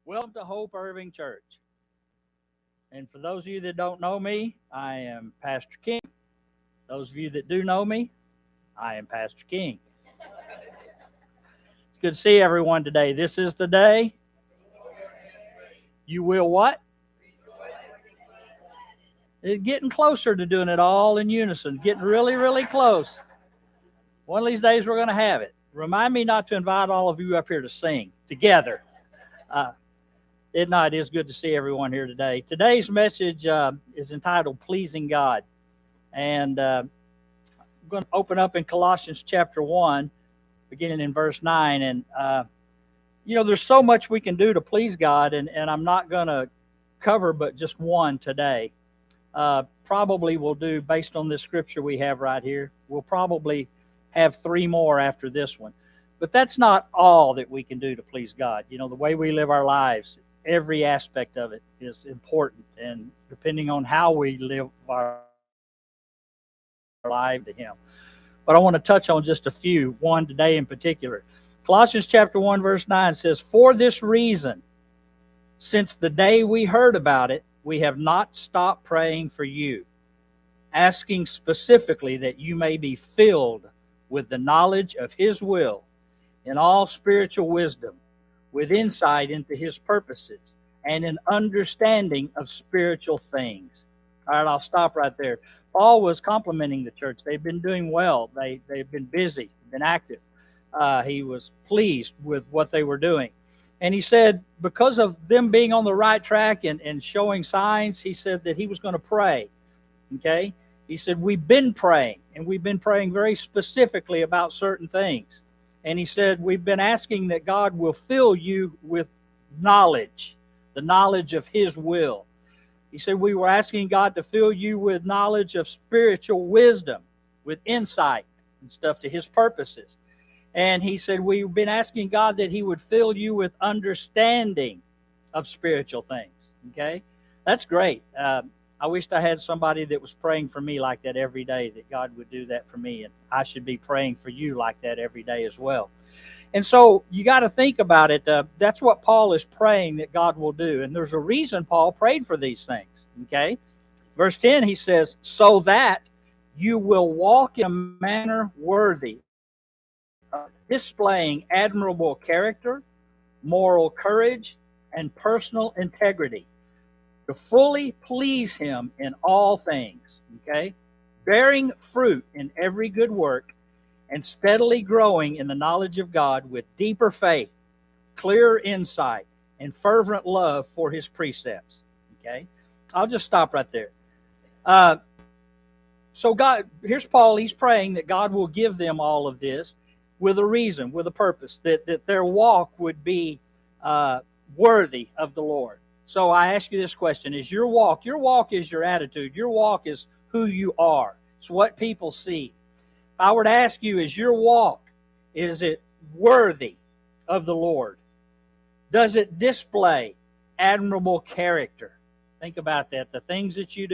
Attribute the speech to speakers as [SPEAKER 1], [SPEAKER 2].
[SPEAKER 1] Welcome to Hope Irving Church. And for those of you that don't know me, I am Pastor King. Those of you that do know me, I am Pastor King. It's good to see everyone today. This is the day you will what? It's getting closer to doing it all in unison, getting really, really close. One of these days we're going to have it. Remind me not to invite all of you up here to sing together. It is good to see everyone here today. Today's message is entitled Pleasing God. And I'm going to open up in Colossians chapter 1, beginning in verse 9. And, there's so much we can do to please God, and I'm not going to cover but just one today. Probably we'll do, based on this scripture we have right here, we'll probably have three more after this one. But that's not all that we can do to please God. The way we live our lives, every aspect of it is important. And depending on how we live our life to Him. But I want to touch on just a few, one today in particular. Colossians chapter 1, verse 9 says, "For this reason, since the day we heard about it, we have not stopped praying for you, asking specifically that you may be filled with the knowledge of His will in all spiritual wisdom, with insight into His purposes, and an understanding of spiritual things." All right, I'll stop right there. Paul was complimenting the church. They've been doing well. They've been busy, been active. He was pleased with what they were doing. And he said, because of them being on the right track and showing signs, he said that he was going to pray. Okay? He said, we've been praying, and we've been praying very specifically about certain things. And he said, we've been asking that God will fill you with knowledge, the knowledge of His will. He said, we were asking God to fill you with knowledge of spiritual wisdom, with insight and stuff to His purposes. And he said, we've been asking God that He would fill you with understanding of spiritual things. Okay? That's great. I wished I had somebody that was praying for me like that every day, that God would do that for me. And I should be praying for you like that every day as well. And so you got to think about it. That's what Paul is praying that God will do. And there's a reason Paul prayed for these things. Okay? Verse 10, he says, so that you will walk in a manner worthy of displaying admirable character, moral courage, and personal integrity, to fully please Him in all things, okay? Bearing fruit in every good work, and steadily growing in the knowledge of God with deeper faith, clearer insight, and fervent love for His precepts, okay? I'll just stop right there. So God, here's Paul, he's praying that God will give them all of this with a reason, with a purpose, that their walk would be worthy of the Lord. So I ask you this question: is your walk is your attitude, your walk is who you are. It's what people see. If I were to ask you, is your walk, is it worthy of the Lord? Does it display admirable character? Think about that. The things that you do.